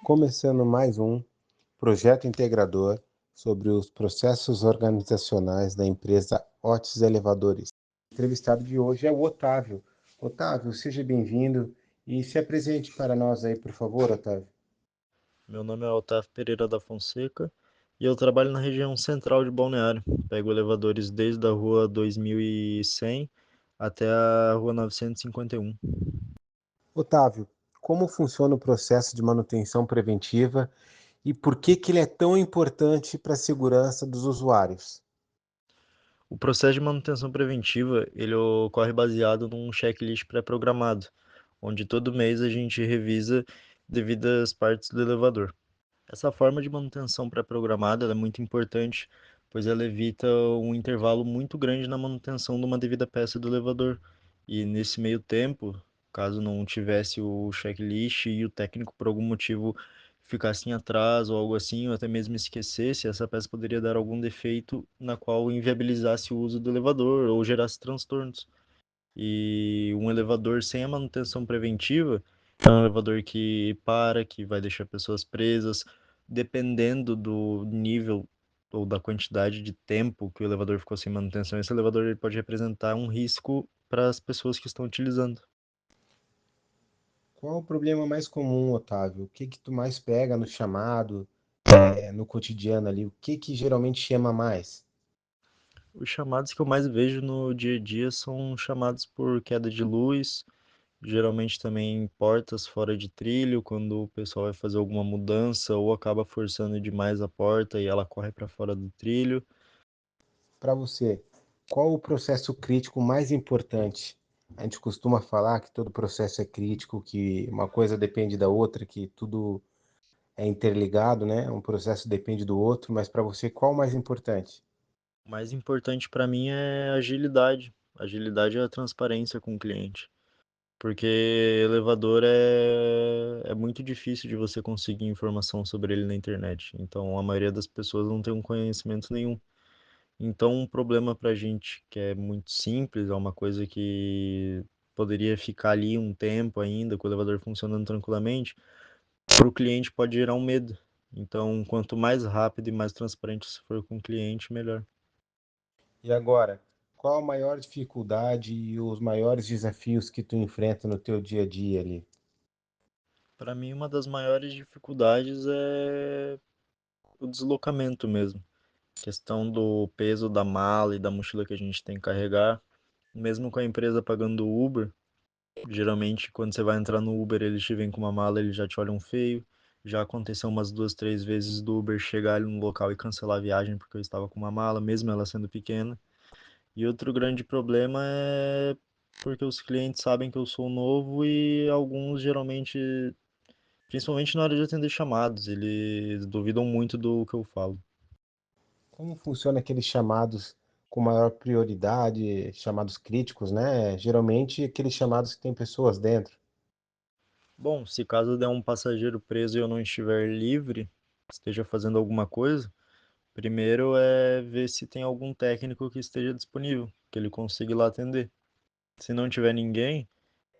Começando mais um projeto integrador sobre os processos organizacionais da empresa Otis Elevadores. O entrevistado de hoje é o Otávio. Otávio, seja bem-vindo e se apresente para nós aí, por favor, Otávio. Meu nome é Otávio Pereira da Fonseca e eu trabalho na região central de Balneário. Pego elevadores desde a rua 2100 até a rua 951. Otávio, como funciona o processo de manutenção preventiva e por que ele é tão importante para a segurança dos usuários? O processo de manutenção preventiva, ele ocorre baseado num checklist pré-programado, onde todo mês a gente revisa devidas partes do elevador. Essa forma de manutenção pré-programada ela é muito importante, pois ela evita um intervalo muito grande na manutenção de uma devida peça do elevador. E nesse meio tempo, caso não tivesse o checklist e o técnico por algum motivo ficasse em atraso ou algo assim, ou até mesmo esquecesse, essa peça poderia dar algum defeito na qual inviabilizasse o uso do elevador ou gerasse transtornos. E um elevador sem a manutenção preventiva é um elevador que para, que vai deixar pessoas presas, dependendo do nível ou da quantidade de tempo que o elevador ficou sem manutenção, esse elevador ele pode representar um risco para as pessoas que estão utilizando. Qual o problema mais comum, Otávio? O que tu mais pega no chamado, no cotidiano ali? O que geralmente chama mais? Os chamados que eu mais vejo no dia a dia são chamados por queda de luz, geralmente também portas fora de trilho, quando o pessoal vai fazer alguma mudança ou acaba forçando demais a porta e ela corre para fora do trilho. Para você, qual o processo crítico mais importante? A gente costuma falar que todo processo é crítico, que uma coisa depende da outra, que tudo é interligado, né? Um processo depende do outro, mas para você, qual o mais importante? O mais importante para mim é agilidade. Agilidade é a transparência com o cliente. Porque elevador é muito difícil de você conseguir informação sobre ele na internet. Então a maioria das pessoas não tem um conhecimento nenhum. Então um problema para a gente que é muito simples, é uma coisa que poderia ficar ali um tempo ainda, com o elevador funcionando tranquilamente, para o cliente pode gerar um medo. Então, quanto mais rápido e mais transparente você for com o cliente, melhor. E agora, qual a maior dificuldade e os maiores desafios que tu enfrenta no teu dia a dia ali? Para mim, uma das maiores dificuldades é o deslocamento mesmo. Questão do peso da mala e da mochila que a gente tem que carregar. Mesmo com a empresa pagando o Uber, geralmente quando você vai entrar no Uber, eles te vêm com uma mala, eles já te olham feio. Já aconteceu umas duas, três vezes do Uber chegar ali no local e cancelar a viagem porque eu estava com uma mala, mesmo ela sendo pequena. E outro grande problema é porque os clientes sabem que eu sou novo e alguns geralmente, principalmente na hora de atender chamados, eles duvidam muito do que eu falo. Como funciona aqueles chamados com maior prioridade, chamados críticos, né? Geralmente aqueles chamados que tem pessoas dentro. Bom, se caso der um passageiro preso e eu não estiver livre, esteja fazendo alguma coisa, primeiro é ver se tem algum técnico que esteja disponível, que ele consiga ir lá atender. Se não tiver ninguém,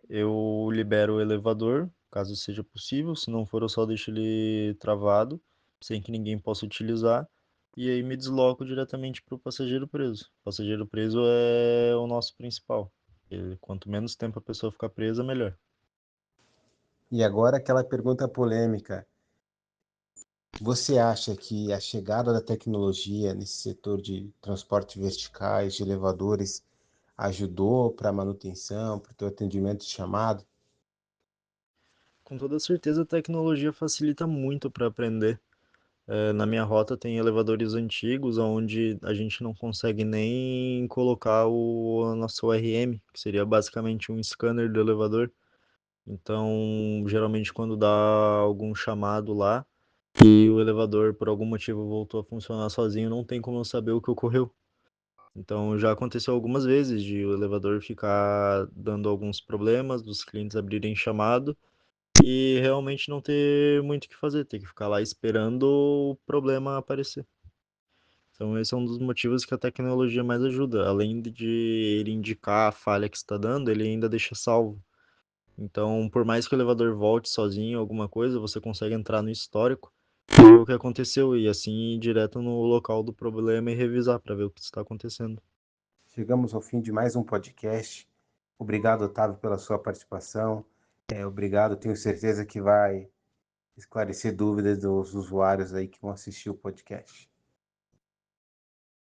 eu libero o elevador, caso seja possível. Se não for, eu só deixo ele travado, sem que ninguém possa utilizar. E aí me desloco diretamente para o passageiro preso. O passageiro preso é o nosso principal. E quanto menos tempo a pessoa ficar presa, melhor. E agora aquela pergunta polêmica. Você acha que a chegada da tecnologia nesse setor de transporte verticais, de elevadores, ajudou para a manutenção, para o teu atendimento de chamado? Com toda certeza, a tecnologia facilita muito para aprender. Na minha rota tem elevadores antigos onde a gente não consegue nem colocar o nosso ORM, que seria basicamente um scanner do elevador. Então, geralmente quando dá algum chamado lá e o elevador por algum motivo voltou a funcionar sozinho, não tem como eu saber o que ocorreu. Então, já aconteceu algumas vezes de o elevador ficar dando alguns problemas, dos clientes abrirem chamado e realmente não ter muito o que fazer, ter que ficar lá esperando o problema aparecer. Então, esse é um dos motivos que a tecnologia mais ajuda. Além de ele indicar a falha que está dando, ele ainda deixa salvo. Então, por mais que o elevador volte sozinho alguma coisa, você consegue entrar no histórico e ver o que aconteceu e assim ir direto no local do problema e revisar para ver o que está acontecendo. Chegamos ao fim de mais um podcast. Obrigado, Otávio, pela sua participação. Obrigado, tenho certeza que vai esclarecer dúvidas dos usuários aí que vão assistir o podcast.